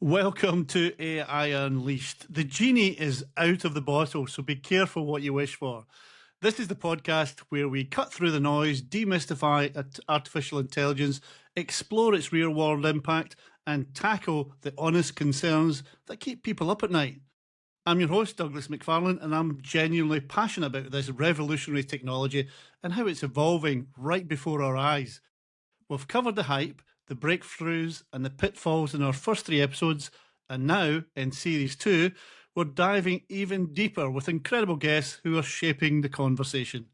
Welcome to AI Unleashed. The genie is out of the bottle, so be careful what you wish for. This is the podcast where we cut through the noise, demystify artificial intelligence, explore its real world impact, and tackle the honest concerns that keep people up at night. I'm your host, Douglas McFarlane, and I'm genuinely passionate about this revolutionary technology and how it's evolving right before our eyes. We've covered the hype, the breakthroughs, and the pitfalls in our first 3 episodes, and now, in Series 2, we're diving even deeper with incredible guests who are shaping the conversation.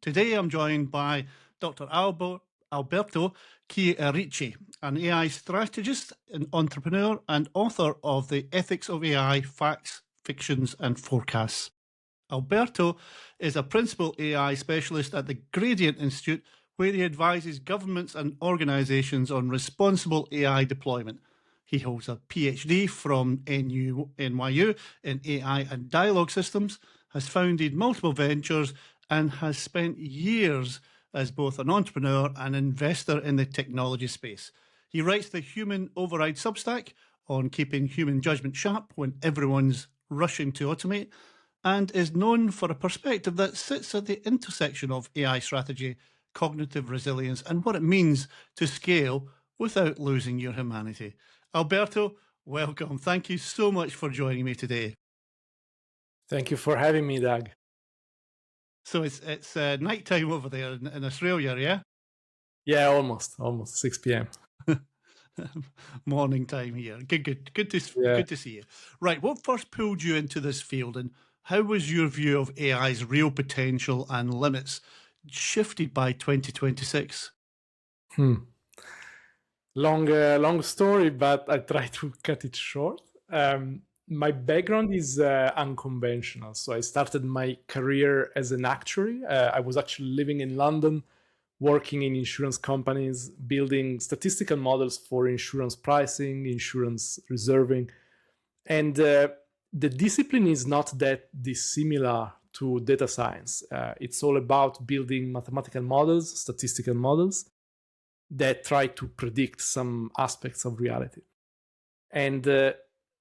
Today, I'm joined by Dr. Alberto Chierici, an AI strategist, an entrepreneur, and author of The Ethics of AI, Facts, Fictions, and Forecasts. Alberto is a principal AI specialist at the Gradient Institute, where he advises governments and organisations on responsible AI deployment. He holds a PhD from NYU in AI and dialogue systems, has founded multiple ventures, and has spent years as both an entrepreneur and investor in the technology space. He writes the Human Override Substack on keeping human judgment sharp when everyone's rushing to automate, and is known for a perspective that sits at the intersection of AI strategy, cognitive resilience, and what it means to scale without losing your humanity. Alberto, welcome. Thank you so much for joining me today. Thank you for having me, Doug. So it's nighttime over there in Australia, yeah? Yeah, almost 6 p.m. Morning time here. Good to see you. Right, what first pulled you into this field, and how was your view of AI's real potential and limits shifted by 2026? Long story, but I try to cut it short. My background is unconventional. So I started my career as an actuary. I was actually living in London, working in insurance companies, building statistical models for insurance pricing, insurance reserving. And the discipline is not that dissimilar to data science. It's all about building mathematical models, statistical models that try to predict some aspects of reality. And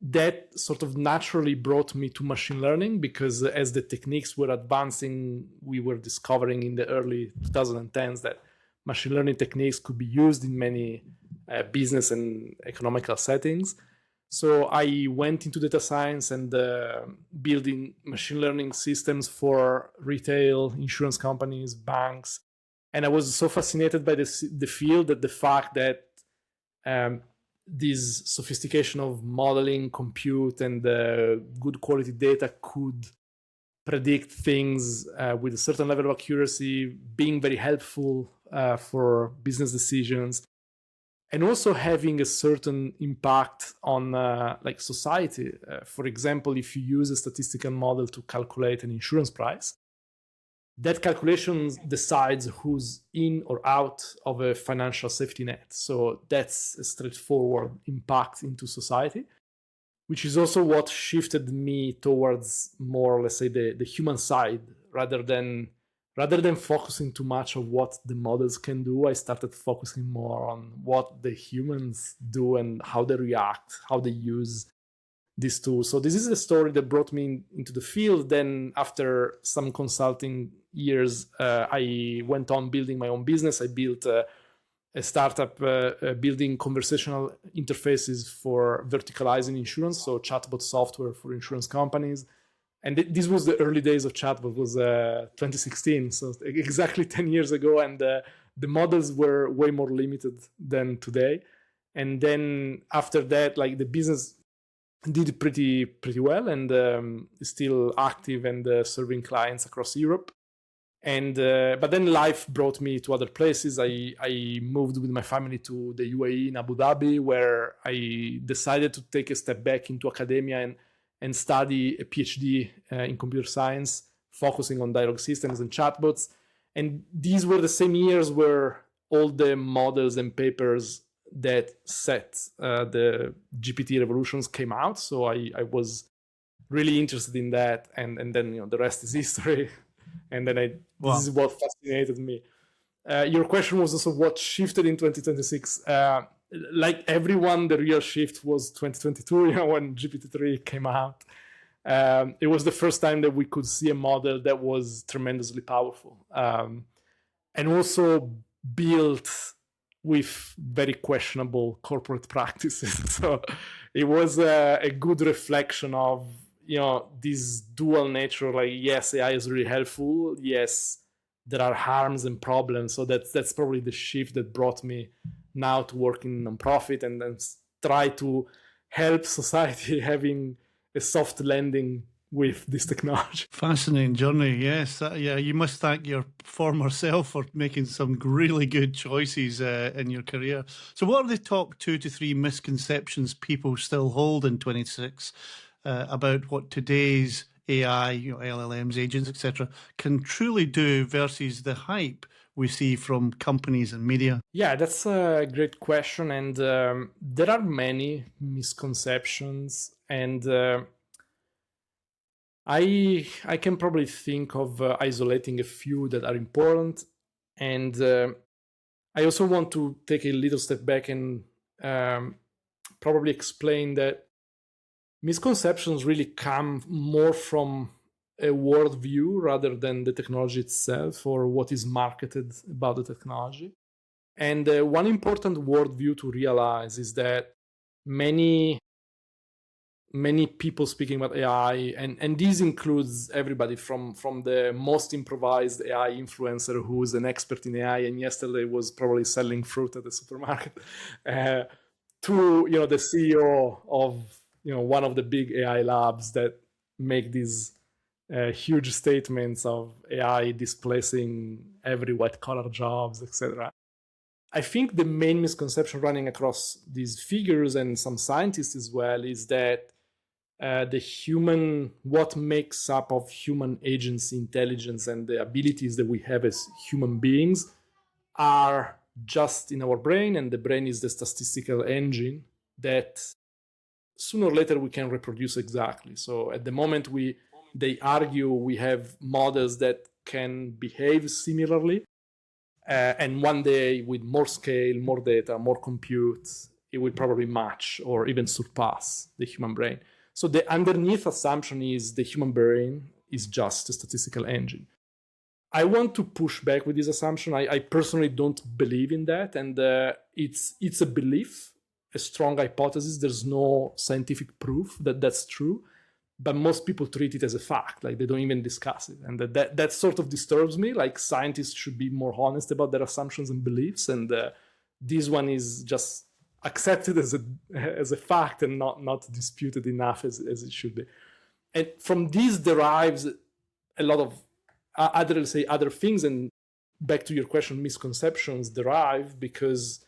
that sort of naturally brought me to machine learning, because as the techniques were advancing, we were discovering in the early 2010s that machine learning techniques could be used in many business and economical settings. So I went into data science and building machine learning systems for retail, insurance companies, banks. And I was so fascinated by the field, that the fact that this sophistication of modeling, compute, and good quality data could predict things with a certain level of accuracy, being very helpful for business decisions, and also having a certain impact on like society. For example, if you use a statistical model to calculate an insurance price, that calculation decides who's in or out of a financial safety net. So that's a straightforward impact into society, which is also what shifted me towards more, let's say, the human side. Rather than focusing too much on what the models can do, I started focusing more on what the humans do and how they react, how they use these tools. So this is a story that brought me into the field. Then after some consulting years, I went on building my own business. I built a startup building conversational interfaces for verticalizing insurance, so chatbot software for insurance companies. And this was the early days of chatbot, was 2016, so exactly 10 years ago. And the models were way more limited than today. And then after that, like, the business did pretty well, and is still active and serving clients across Europe. And but then life brought me to other places. I moved with my family to the UAE in Abu Dhabi, where I decided to take a step back into academia and study a PhD in computer science, focusing on dialogue systems and chatbots. And these were the same years where all the models and papers that set the GPT revolutions came out. So I was really interested in that, and then the rest is history. And then this is what fascinated me. Your question was also what shifted in 2026. like everyone, the real shift was 2022, when GPT-3 came out. It was the first time that we could see a model that was tremendously powerful, and also built with very questionable corporate practices. So it was a good reflection of this dual nature. Like, yes, AI is really helpful. Yes, there are harms and problems. So that's probably the shift that brought me now to work in nonprofit and then try to help society having a soft landing with this technology. Fascinating journey, yes. Yeah, you must thank your former self for making some really good choices in your career. So what are the top 2 to 3 misconceptions people still hold in 26 about what today's AI, LLMs, agents, etc., can truly do versus the hype we see from companies and media? Yeah, that's a great question. And there are many misconceptions. And I can probably think of isolating a few that are important. And I also want to take a little step back and probably explain that misconceptions really come more from a worldview rather than the technology itself or what is marketed about the technology. And one important worldview to realize is that many people speaking about AI, and this includes everybody from the most improvised AI influencer who is an expert in AI and yesterday was probably selling fruit at the supermarket, to the CEO of one of the big AI labs that make these huge statements of AI displacing every white-collar jobs, etc. I think the main misconception running across these figures and some scientists as well is that what makes up of human agency, intelligence, and the abilities that we have as human beings are just in our brain, and the brain is the statistical engine that sooner or later we can reproduce exactly. So at the moment they argue we have models that can behave similarly, and one day with more scale, more data, more compute, it will probably match or even surpass the human brain. So the underneath assumption is the human brain is just a statistical engine. I want to push back with this assumption. I personally don't believe in that, and it's a belief, a strong hypothesis. There's no scientific proof that that's true, but most people treat it as a fact, like they don't even discuss it, and that sort of disturbs me. Like, scientists should be more honest about their assumptions and beliefs, and this one is just accepted as a fact and not disputed enough as it should be. And from this derives a lot of other things. And back to your question, misconceptions derive because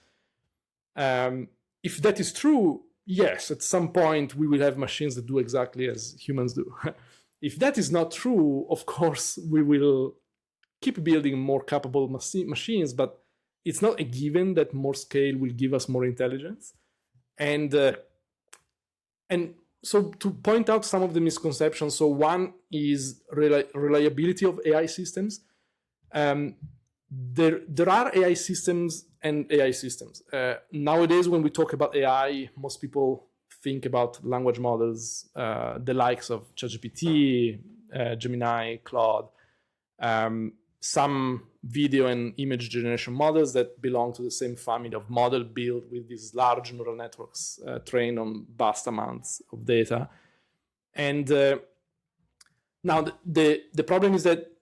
if that is true, yes, at some point we will have machines that do exactly as humans do. If that is not true, of course, we will keep building more capable machines, but it's not a given that more scale will give us more intelligence. And so to point out some of the misconceptions, so one is reliability of AI systems. There are AI systems and AI systems. Nowadays, when we talk about AI, most people think about language models, the likes of ChatGPT, Gemini, Claude, some video and image generation models that belong to the same family of model built with these large neural networks trained on vast amounts of data. And now the problem is that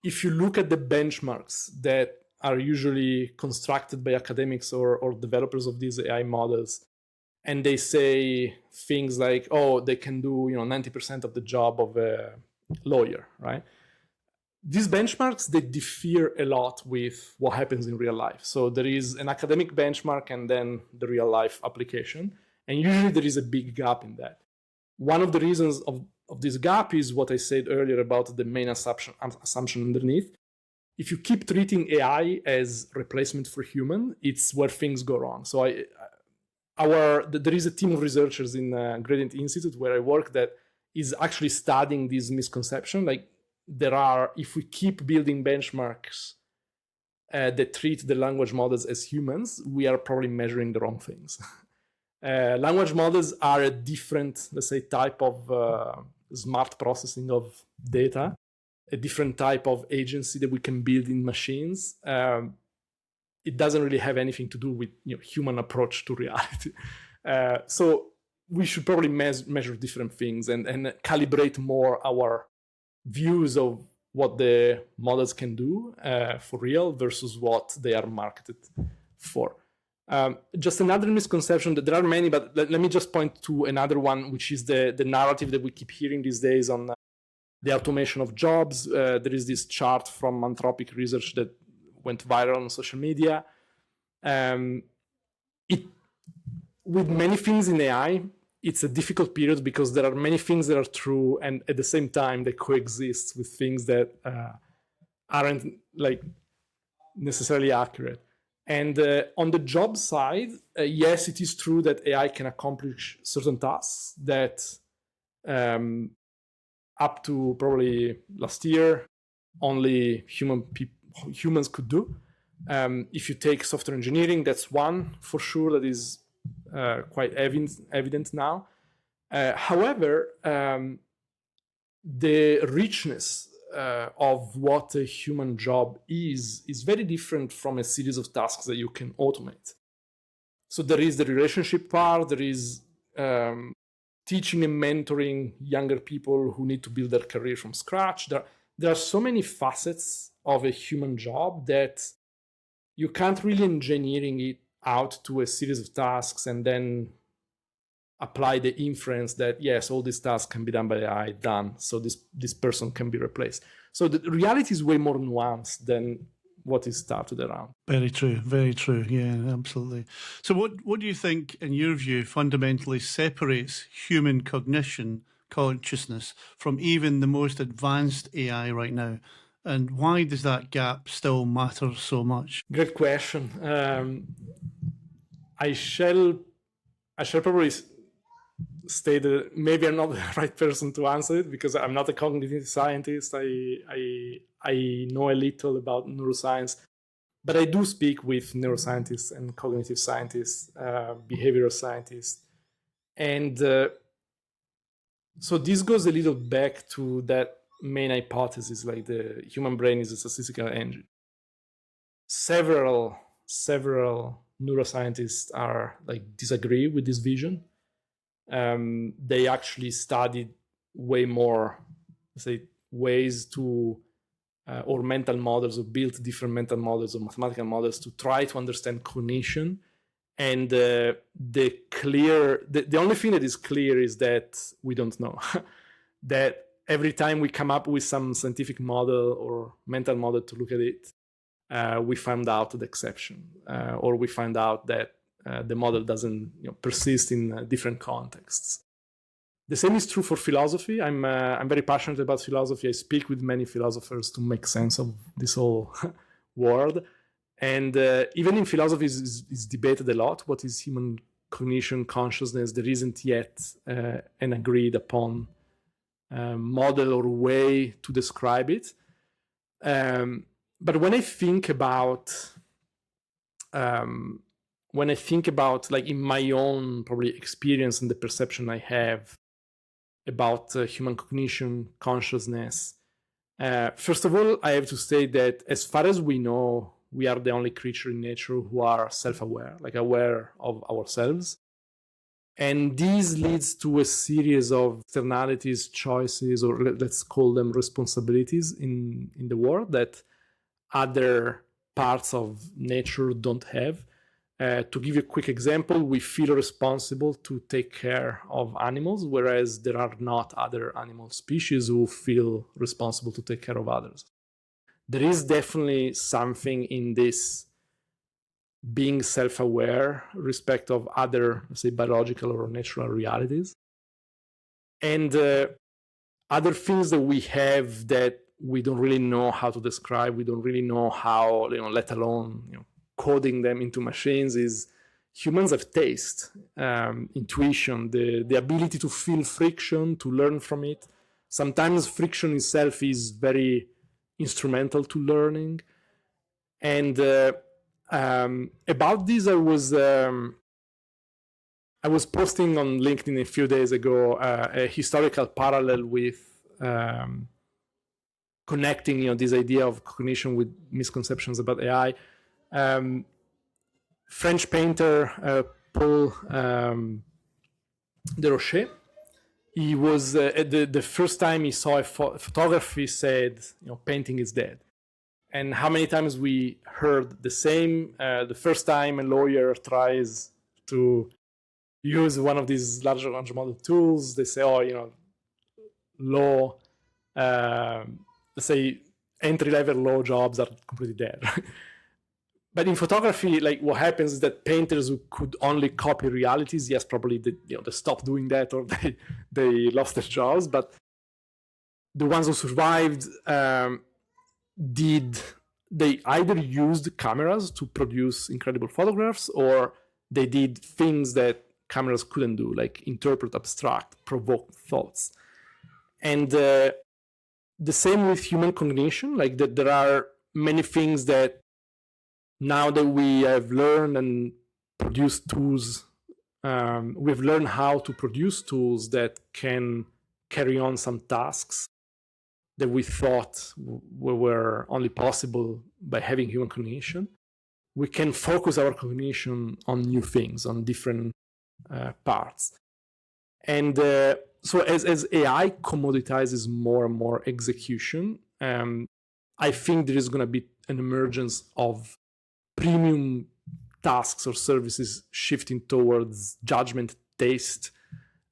if you look at the benchmarks that are usually constructed by academics or developers of these AI models, and they say things like, oh, they can do 90% of the job of a lawyer, right? These benchmarks, they differ a lot with what happens in real life. So there is an academic benchmark and then the real life application. And usually there is a big gap in that. One of the reasons of this gap is what I said earlier about the main assumption underneath. If you keep treating AI as replacement for human, it's where things go wrong. So there is a team of researchers in Gradient Institute where I work that is actually studying this misconception. Like, if we keep building benchmarks that treat the language models as humans, we are probably measuring the wrong things. Language models are a different, let's say, type of smart processing of data, a different type of agency that we can build in machines. It doesn't really have anything to do with human approach to reality. So we should probably measure different things and calibrate more our views of what the models can do for real versus what they are marketed for. Just another misconception, that there are many, but let me just point to another one, which is the narrative that we keep hearing these days on the automation of jobs. There is this chart from Anthropic research that went viral on social media. With many things in AI, it's a difficult period because there are many things that are true, and at the same time they coexist with things that aren't like necessarily accurate. And on the job side, yes, it is true that AI can accomplish certain tasks that up to probably last year only humans could do. If you take software engineering, that's one for sure that is quite evident now. However, the richness of what a human job is very different from a series of tasks that you can automate. So there is the relationship part, there is teaching and mentoring younger people who need to build their career from scratch. There are so many facets of a human job that you can't really engineering it out to a series of tasks and then apply the inference that yes, all these tasks can be done by AI, done, so this person can be replaced. So the reality is way more nuanced than what is started around. Very true, very true. Yeah, absolutely. So what do you think, in your view, fundamentally separates human cognition, consciousness, from even the most advanced AI right now? And why does that gap still matter so much? Great question. I shall probably say that maybe I'm not the right person to answer it because I'm not a cognitive scientist. I know a little about neuroscience, but I do speak with neuroscientists and cognitive scientists, behavioral scientists. And so this goes a little back to that main hypothesis, like the human brain is a statistical engine. Several neuroscientists are disagree with this vision. They actually studied way more, say, ways to or mental models, or built different mental models or mathematical models to try to understand cognition. And the only thing that is clear is that we don't know. That every time we come up with some scientific model or mental model to look at it, we find out the exception, or we find out that the model doesn't persist in different contexts. The same is true for philosophy. I'm very passionate about philosophy. I speak with many philosophers to make sense of this whole world. And even in philosophy is debated a lot. What is human cognition, consciousness? There isn't yet an agreed upon model or way to describe it. But when I think about like in my own probably experience and the perception I have about human cognition, consciousness, first of all, I have to say that as far as we know, we are the only creature in nature who are self-aware, like aware of ourselves. And this leads to a series of externalities, choices, or let's call them responsibilities in the world that other parts of nature don't have. To give you a quick example, we feel responsible to take care of animals, whereas there are not other animal species who feel responsible to take care of others. There is definitely something in this being self-aware respect of other, say, biological or natural realities. And other things that we have that we don't really know how to describe, we don't really know how, let alone coding them into machines, is humans have taste, intuition, the ability to feel friction, to learn from it. Sometimes friction itself is very instrumental to learning. And about this, I was posting on LinkedIn a few days ago a historical parallel with connecting, this idea of cognition with misconceptions about AI. French painter Paul Desrochers. He was the first time he saw a photography said, painting is dead. And how many times we heard the same? The first time a lawyer tries to use one of these large language model tools, they say, law, let's say entry-level law jobs are completely dead. But in photography, what happens is that painters who could only copy realities, yes, probably they stopped doing that or they lost their jobs. But the ones who survived they either used cameras to produce incredible photographs, or they did things that cameras couldn't do, like interpret abstract, provoke thoughts. And the same with human cognition, that there are many things that now that we have learned and produced tools, we've learned how to produce tools that can carry on some tasks that we thought were only possible by having human cognition. We can focus our cognition on new things, on different parts. And so as AI commoditizes more and more execution, I think there is going to be an emergence of premium tasks or services shifting towards judgment, taste,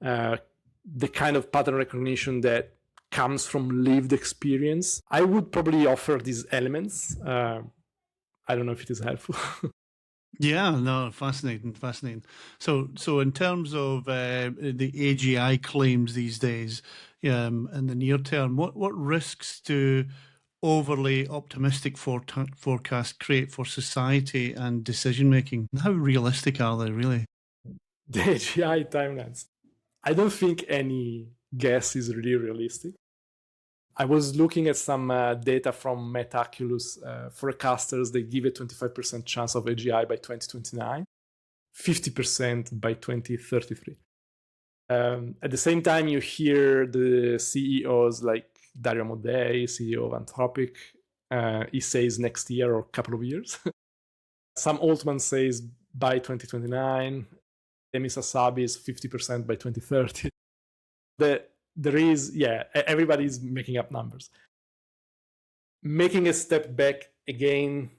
the kind of pattern recognition that comes from lived experience. I would probably offer these elements. I don't know if it is helpful. Yeah, no, fascinating. So in terms of the AGI claims these days, in the near term, what risks do overly optimistic forecasts create for society and decision making? How realistic are they, really? The AGI timelines. I don't think any guess is really realistic. I was looking at some data from Metaculus forecasters. They give a 25% chance of AGI by 2029, 50% by 2033. At the same time, you hear the CEOs like Dario Amodei, CEO of Anthropic, he says next year or a couple of years. Sam Altman says by 2029. Emi Sasabi is 50% by 2030. There is, everybody's making up numbers. Making a step back again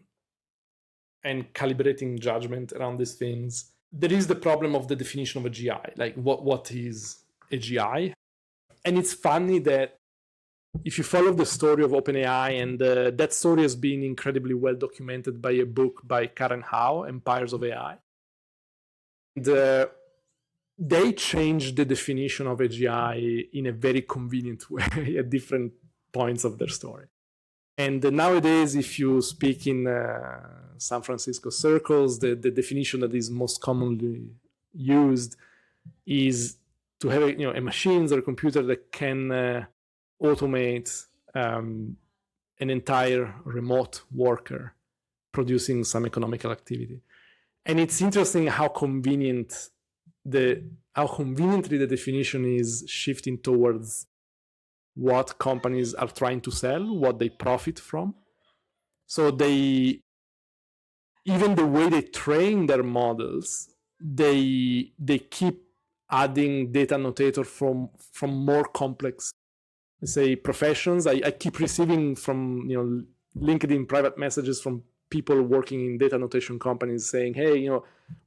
and calibrating judgment around these things, there is the problem of the definition of AGI. Like, what is AGI? And it's funny that if you follow the story of OpenAI, and that story has been incredibly well documented by a book by Karen Howe, Empires of AI. They changed the definition of AGI in a very convenient way at different points of their story. And nowadays, if you speak in San Francisco circles, the definition that is most commonly used is to have a machine or a computer that can automate an entire remote worker producing some economical activity. And it's interesting how conveniently the definition is shifting towards what companies are trying to sell, what they profit from. So even the way they train their models, they keep adding data annotator from more complex, let's say, professions. I keep receiving from LinkedIn private messages from people working in data annotation companies saying, hey,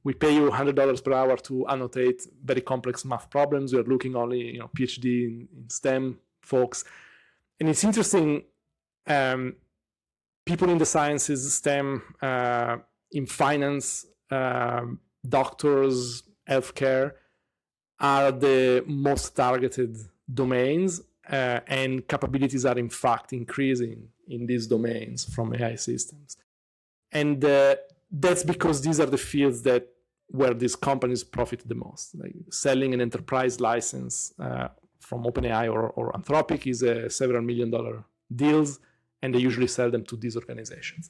we pay you $100 per hour to annotate very complex math problems. We're looking only, PhD in STEM folks. And it's interesting, people in the sciences, STEM, in finance, doctors, healthcare are the most targeted domains, and capabilities are in fact increasing in these domains from AI systems. And that's because these are the fields where these companies profit the most. Like selling an enterprise license from OpenAI or Anthropic is a several $1 million deals, and they usually sell them to these organizations.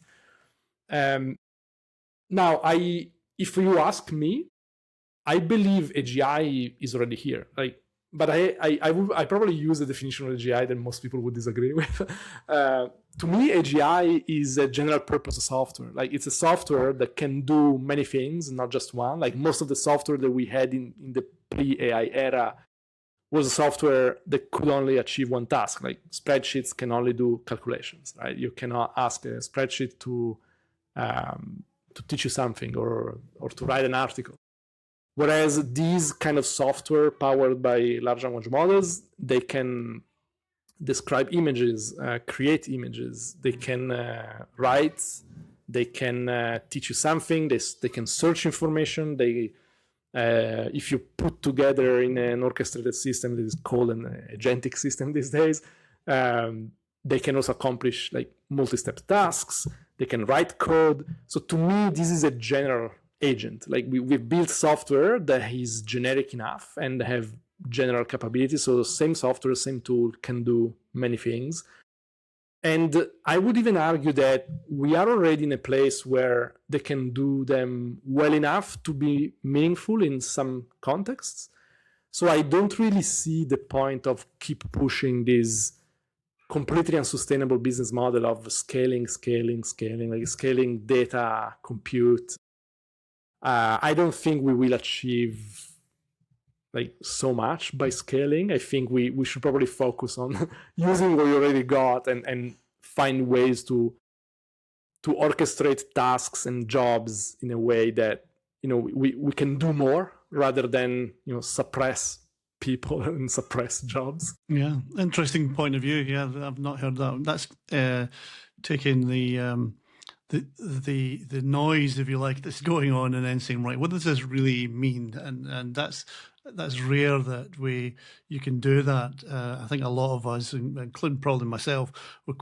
Now, if you ask me, I believe AGI is already here. But I probably use the definition of AGI that most people would disagree with. To me, AGI is a general purpose software. Like, it's a software that can do many things, not just one. Like, most of the software that we had in the pre-AI era was a software that could only achieve one task. Like, spreadsheets can only do calculations, right? You cannot ask a spreadsheet to teach you something or to write an article. Whereas these kind of software powered by large language models, they can describe images, create images, they can write, they can teach you something, they can search information, if you put together in an orchestrated system that is called an agentic system these days, they can also accomplish like multi-step tasks, they can write code. So to me, this is a general agent. Like, we've built software that is generic enough and have general capabilities. So the same software, same tool can do many things. And I would even argue that we are already in a place where they can do them well enough to be meaningful in some contexts. So I don't really see the point of keep pushing this completely unsustainable business model of scaling, like scaling data, compute. I don't think we will achieve like so much by scaling. I think we should probably focus on using what we already got and find ways to orchestrate tasks and jobs in a way that, you know, we can do more rather than, you know, suppress people and suppress jobs. Yeah, interesting point of view. Yeah, I've not heard that. That's taking the noise, if you like, that's going on, and then saying, right, what does this really mean? And that's rare that you can do that. I think a lot of us, including probably myself,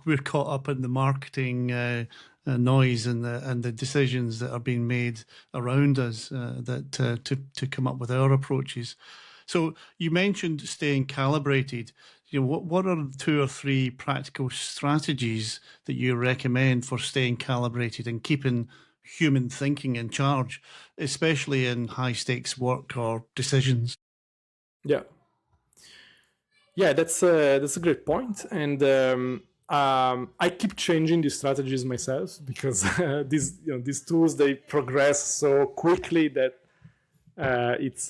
we're caught up in the marketing noise and the decisions that are being made around us to come up with our approaches. So you mentioned staying calibrated. You know, what are 2 or 3 practical strategies that you recommend for staying calibrated and keeping human thinking in charge, especially in high stakes work or decisions? Yeah, that's a great point, and I keep changing these strategies myself because these tools, they progress so quickly that it's.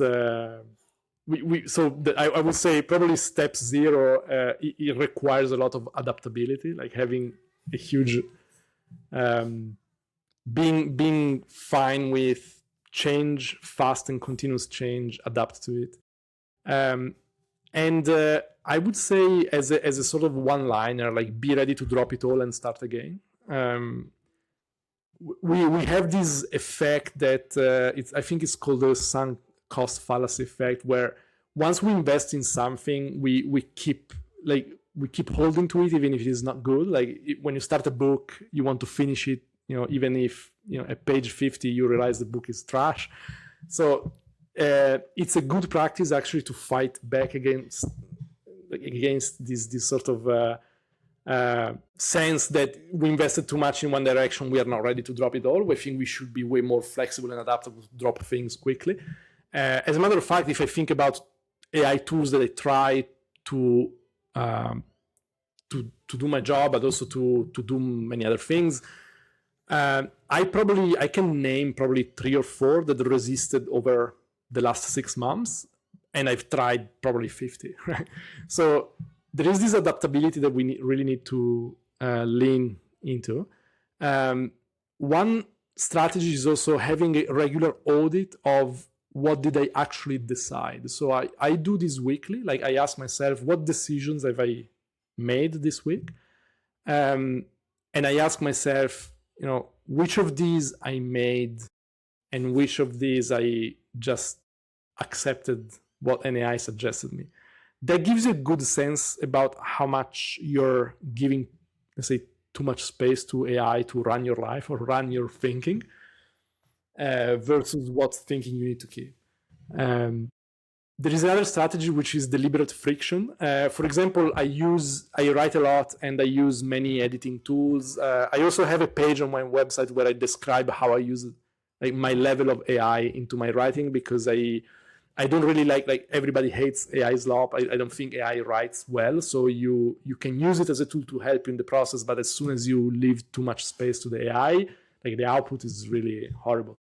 I would say probably step 0, it requires a lot of adaptability, like having a huge being fine with change, fast and continuous change, adapt to it. And I would say as a sort of one-liner, like, be ready to drop it all and start again. We have this effect that I think it's called the sunk cost fallacy effect, where once we invest in something, we keep holding to it even if it is not good. Like, when you start a book, you want to finish it, you know, even if, you know, at page 50 you realize the book is trash. So it's a good practice actually to fight back against this sort of sense that we invested too much in one direction, we are not ready to drop it all. We think we should be way more flexible and adaptable to drop things quickly. As a matter of fact, if I think about AI tools that I try to do my job, but also to do many other things, I can name probably 3 or 4 that resisted over the last 6 months, and I've tried probably 50. Right? So there is this adaptability that we really need to lean into. One strategy is also having a regular audit of what did I actually decide. So I do this weekly. Like, I ask myself, what decisions have I made this week? And I ask myself, you know, which of these I made and which of these I just accepted what an AI suggested me. That gives you a good sense about how much you're giving, let's say, too much space to AI to run your life or run your thinking, versus what thinking you need to keep. There is another strategy, which is deliberate friction. For example, I write a lot and I use many editing tools. I also have a page on my website where I describe how I use like my level of AI into my writing, because I don't really like everybody hates AI slop. I don't think AI writes well. So you can use it as a tool to help you in the process, but as soon as you leave too much space to the AI, like the output is really horrible.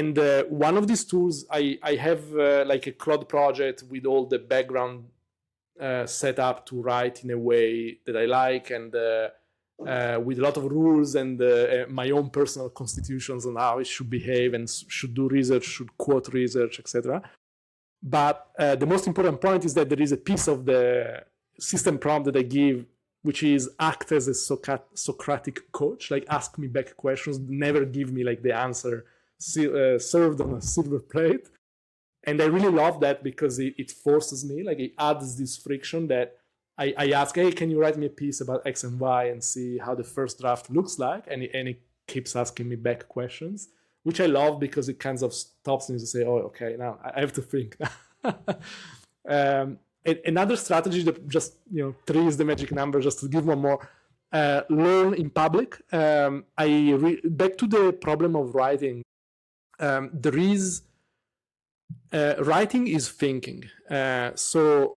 And one of these tools, I have like a CRUD project with all the background set up to write in a way that I like, and with a lot of rules and my own personal constitutions on how it should behave and should do research, should quote research, etc. But the most important point is that there is a piece of the system prompt that I give, which is act as a Socratic coach, like ask me back questions, never give me like the answer served on a silver plate. And I really love that, because it forces me, like it adds this friction that I ask, hey, can you write me a piece about X and Y and see how the first draft looks like? And it keeps asking me back questions, which I love, because it kind of stops me to say, oh, okay, now I have to think. Another strategy that just, 3 is the magic number, just to give one more, learn in public. Back to the problem of writing. There is writing is thinking. So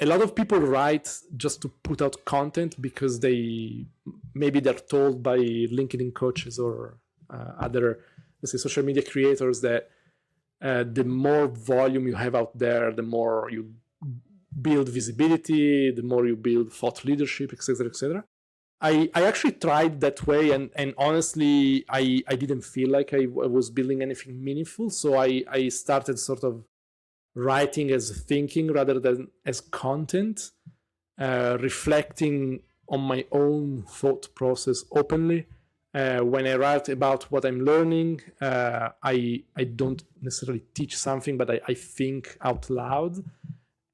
a lot of people write just to put out content because maybe they're told by LinkedIn coaches or other, let's say, social media creators that the more volume you have out there, the more you build visibility, the more you build thought leadership, etc., etc. I actually tried that way, and honestly, I didn't feel like I was building anything meaningful. So I started sort of writing as thinking rather than as content, reflecting on my own thought process openly. When I write about what I'm learning, I don't necessarily teach something, but I think out loud.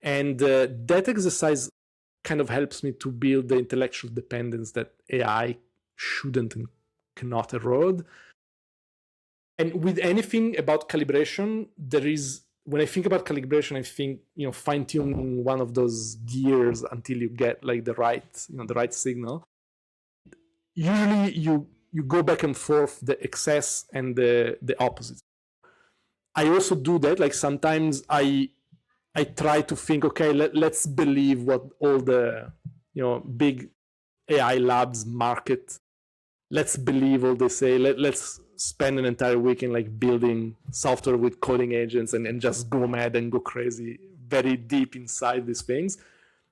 And that exercise kind of helps me to build the intellectual dependence that AI shouldn't and cannot erode. And with anything about calibration, when I think about calibration, I think, fine-tuning one of those gears until you get like the right signal. Usually you go back and forth, the excess and the opposite. I also do that. Like sometimes I try to think, okay, let's believe what all the big AI labs market. Let's believe all they say. Let's spend an entire weekend like building software with coding agents and just go mad and go crazy, very deep inside these things.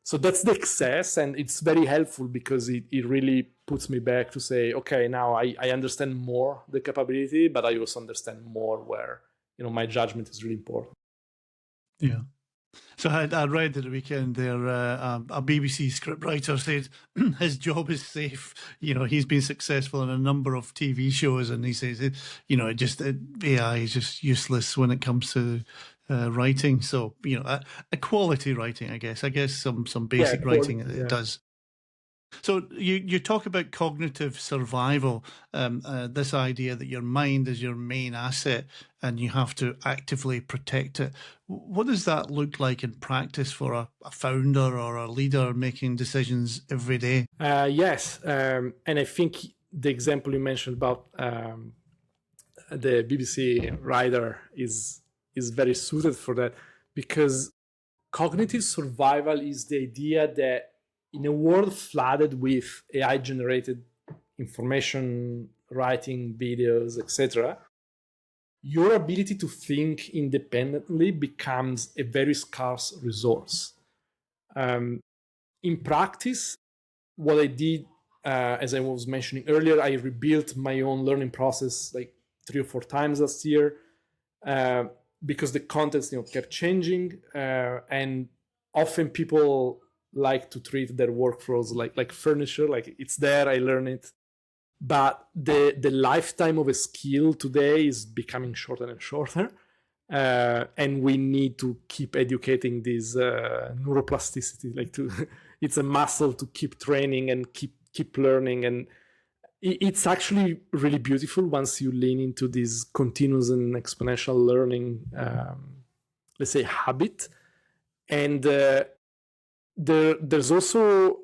So that's the excess, and it's very helpful because it really puts me back to say, okay, now I understand more the capability, but I also understand more where my judgment is really important. Yeah. So I read at the weekend there, a BBC scriptwriter said his job is safe. He's been successful in a number of TV shows, and he says, AI is just useless when it comes to writing. So, a quality writing, I guess some basic writing it does. So you talk about cognitive survival, this idea that your mind is your main asset and you have to actively protect it. What does that look like in practice for a founder or a leader making decisions every day? Yes, and I think the example you mentioned about the BBC writer is very suited for that, because cognitive survival is the idea that in a world flooded with AI-generated information, writing, videos, etc., your ability to think independently becomes a very scarce resource. In practice, what I did, as I was mentioning earlier, I rebuilt my own learning process like 3 or 4 times last year, because the context kept changing, and often people like to treat their workflows like furniture, like it's there, I learn it. But the lifetime of a skill today is becoming shorter and shorter, and we need to keep educating this neuroplasticity. It's a muscle to keep training and keep learning, and it's actually really beautiful once you lean into this continuous and exponential learning, let's say, habit. And there's also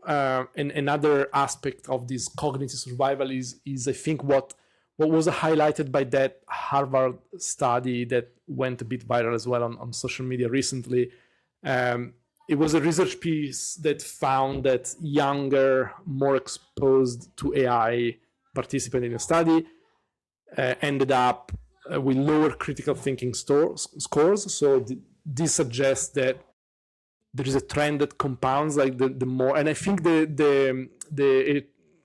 another aspect of this cognitive survival is I think what was highlighted by that Harvard study that went a bit viral as well on social media recently. It was a research piece that found that younger, more exposed to AI participants in a study ended up with lower critical thinking scores. So this suggests that there is a trend that compounds, like the more, and I think the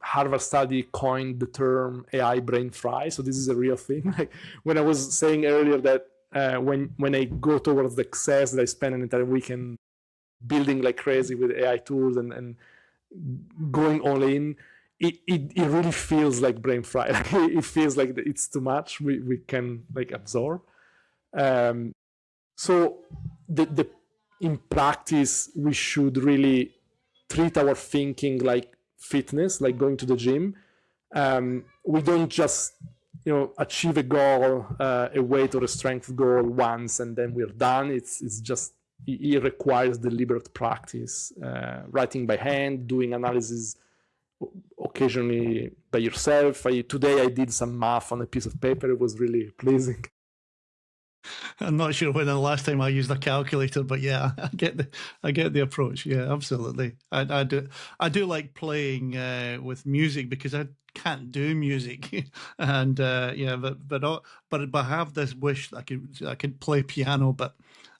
Harvard study coined the term AI brain fry. So this is a real thing. Like when I was saying earlier that when I go towards the excess, that I spend an entire weekend building like crazy with AI tools and going all in, it really feels like brain fry. Like it feels like it's too much. We can like absorb. So the in practice, we should really treat our thinking like fitness, like going to the gym. We don't just achieve a goal, a weight or a strength goal once and then we're done. It's just it requires deliberate practice, writing by hand, doing analysis occasionally by yourself. Today I did some math on a piece of paper. It was really pleasing. I'm not sure when the last time I used a calculator, but yeah, I get the approach. Yeah, absolutely. I do like playing with music because I can't do music, and yeah, but I have this wish that I could play piano, but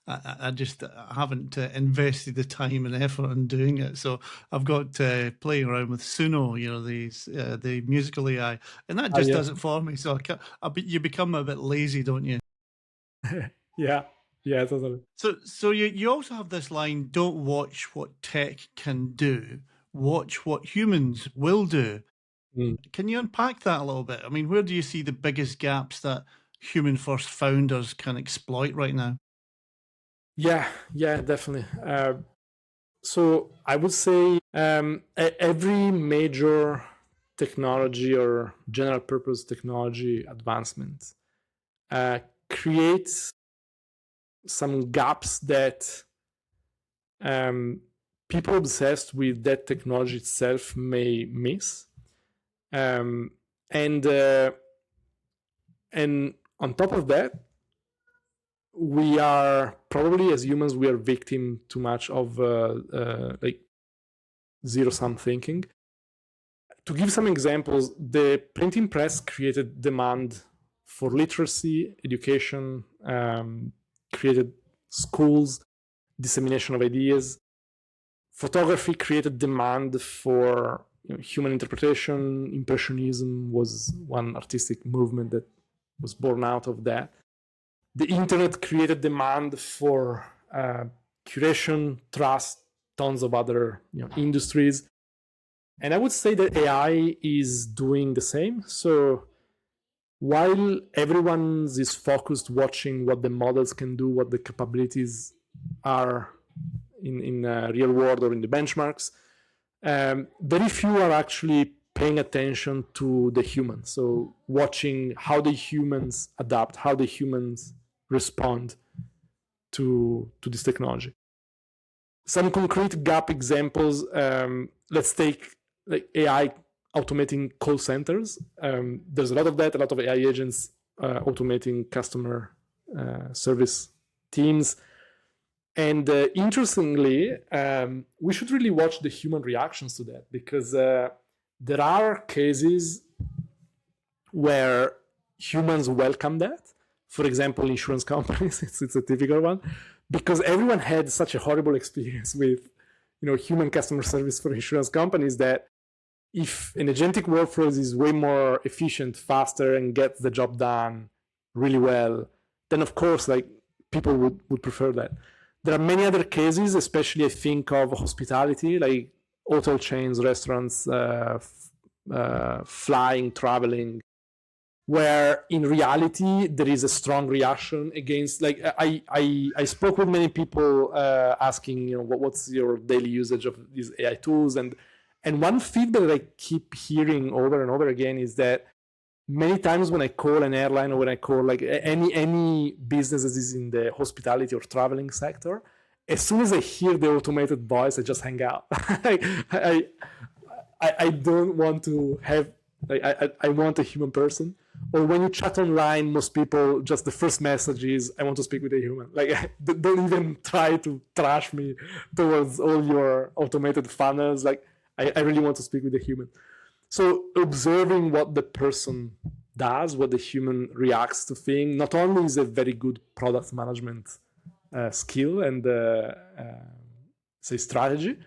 I just haven't invested the time and effort in doing it. So I've got playing around with Suno, the musical AI, and that just does it for me. So you become a bit lazy, don't you? Yeah, totally. So you also have this line: "Don't watch what tech can do, watch what humans will do." Can you unpack that a little bit? I mean, where do you see the biggest gaps that human first founders can exploit right now? Yeah, definitely. So I would say every major technology or general purpose technology advancement creates some gaps that people obsessed with that technology itself may miss. And on top of that, we are probably, as humans, we are victim too much of like zero-sum thinking. To give some examples, the printing press created demand for literacy, education, created schools, dissemination of ideas. Photography created demand for human interpretation. Impressionism was one artistic movement that was born out of that. The internet created demand for curation, trust, tons of other industries. And I would say that AI is doing the same. So while everyone is focused watching what the models can do, what the capabilities are in real world or in the benchmarks, very few are actually paying attention to the humans. So watching how the humans adapt, how the humans respond to this technology. Some concrete gap examples. Let's take like AI automating call centers. There's a lot of that, a lot of AI agents automating customer service teams. And interestingly, we should really watch the human reactions to that, because there are cases where humans welcome that. For example, insurance companies, it's a typical one, because everyone had such a horrible experience with human customer service for insurance companies that if an agentic workflow is way more efficient, faster, and gets the job done really well, then of course like people would prefer that. There are many other cases, especially I think of hospitality, like hotel chains, restaurants, flying, traveling, where in reality there is a strong reaction against, like I spoke with many people asking, what's your daily usage of these AI tools, and one feedback that I keep hearing over and over again is that many times when I call an airline or when I call like any business that is in the hospitality or traveling sector, as soon as I hear the automated voice, I just hang out. I don't want to have, like, I want a human person. Or when you chat online, most people, just the first message is, I want to speak with a human. Like, don't even try to trash me towards all your automated funnels. Like, I really want to speak with a human. So observing what the person does, what the human reacts to things, not only is a very good product management skill and say strategy,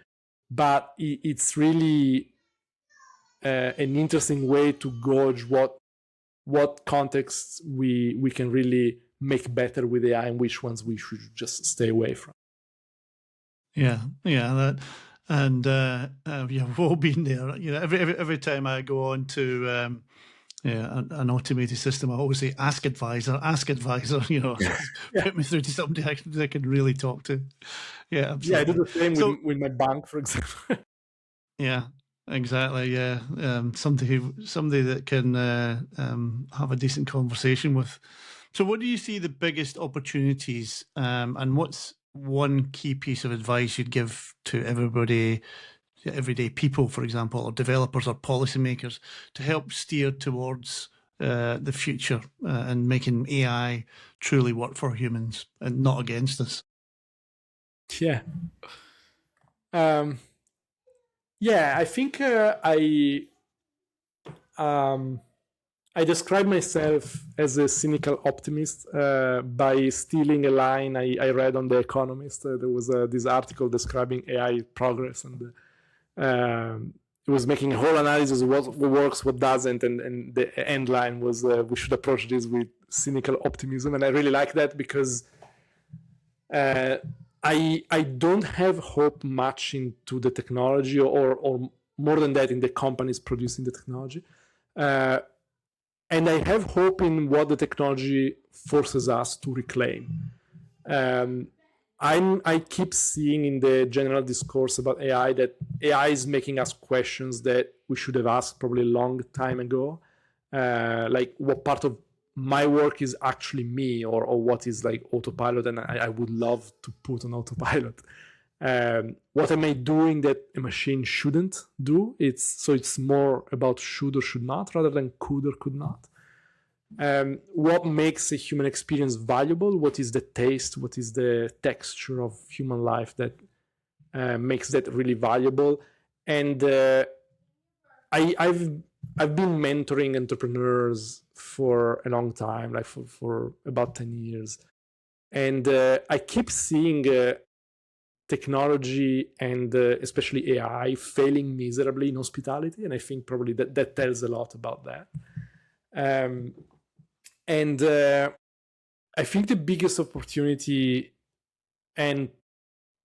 but it's really an interesting way to gauge what contexts we can really make better with AI and which ones we should just stay away from. Yeah, that, and we've all been there. Every time I go on to an automated system, I always say, ask advisor. Put me through to somebody I can really talk to. Yeah, absolutely. Yeah, I do the same with my bank, for example. Yeah, exactly. Yeah, somebody that can have a decent conversation with. So, what do you see the biggest opportunities, and what's one key piece of advice you'd give to everybody, everyday people, for example, or developers or policymakers, to help steer towards the future and making AI truly work for humans and not against us? Yeah. I think I describe myself as a cynical optimist by stealing a line I read on The Economist. There was this article describing AI progress, and it was making a whole analysis of what works, what doesn't, and the end line was we should approach this with cynical optimism. And I really like that because I don't have hope much into the technology or more than that in the companies producing the technology. And I have hope in what the technology forces us to reclaim. I keep seeing in the general discourse about AI that AI is making us questions that we should have asked probably a long time ago. Like what part of my work is actually me, or what is like autopilot, and I would love to put on autopilot. What am I doing that a machine shouldn't do? It's more about should or should not rather than could or could not. What makes a human experience valuable? What is the taste? What is the texture of human life that makes that really valuable? And I've been mentoring entrepreneurs for a long time, like for about 10 years. And I keep seeing technology and especially AI failing miserably in hospitality. And I think probably that tells a lot about that. And I think the biggest opportunity, and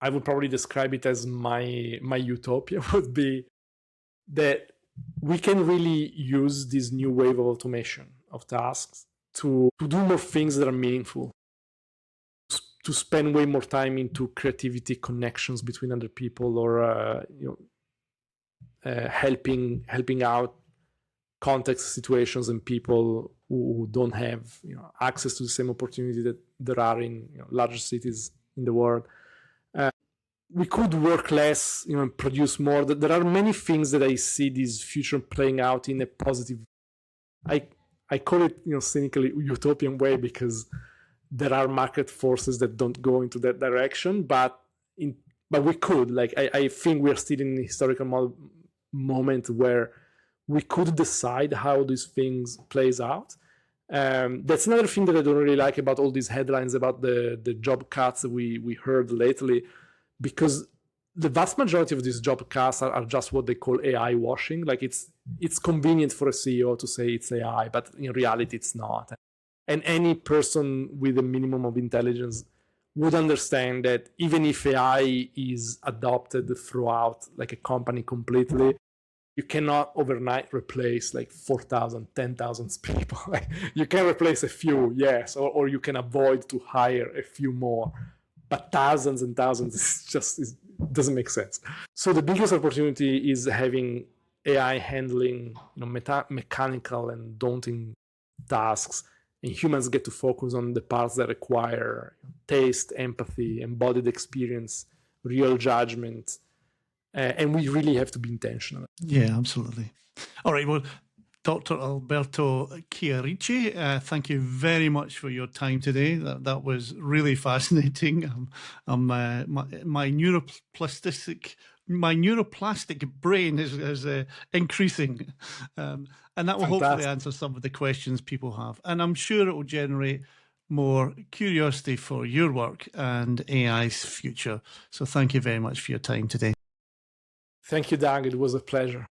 I would probably describe it as my utopia, would be that we can really use this new wave of automation of tasks to do more things that are meaningful, to spend way more time into creativity, connections between other people, or helping out context, situations, and people who don't have access to the same opportunity that there are in larger cities in the world. We could work less, and produce more. There are many things that I see this future playing out in a positive. I call it cynically utopian way, because there are market forces that don't go into that direction, but we could. Like I think we are still in a historical moment where we could decide how these things plays out. That's another thing that I don't really like about all these headlines about the job cuts that we heard lately, because the vast majority of these job cuts are just what they call AI washing. Like it's convenient for a CEO to say it's AI, but in reality it's not. And any person with a minimum of intelligence would understand that even if AI is adopted throughout like a company completely, you cannot overnight replace like 4,000, 10,000 people. Like, you can replace a few, yes, or you can avoid to hire a few more. But thousands and thousands, it doesn't make sense. So the biggest opportunity is having AI handling mechanical and daunting tasks, and humans get to focus on the parts that require taste, empathy, embodied experience, real judgment, and we really have to be intentional. Yeah, absolutely. All right, well, Dr. Alberto Chierici, thank you very much for your time today. That was really fascinating. My neuroplastic brain is increasing, and that will hopefully answer some of the questions people have. And I'm sure it will generate more curiosity for your work and AI's future. So thank you very much for your time today. Thank you, Doug. It was a pleasure.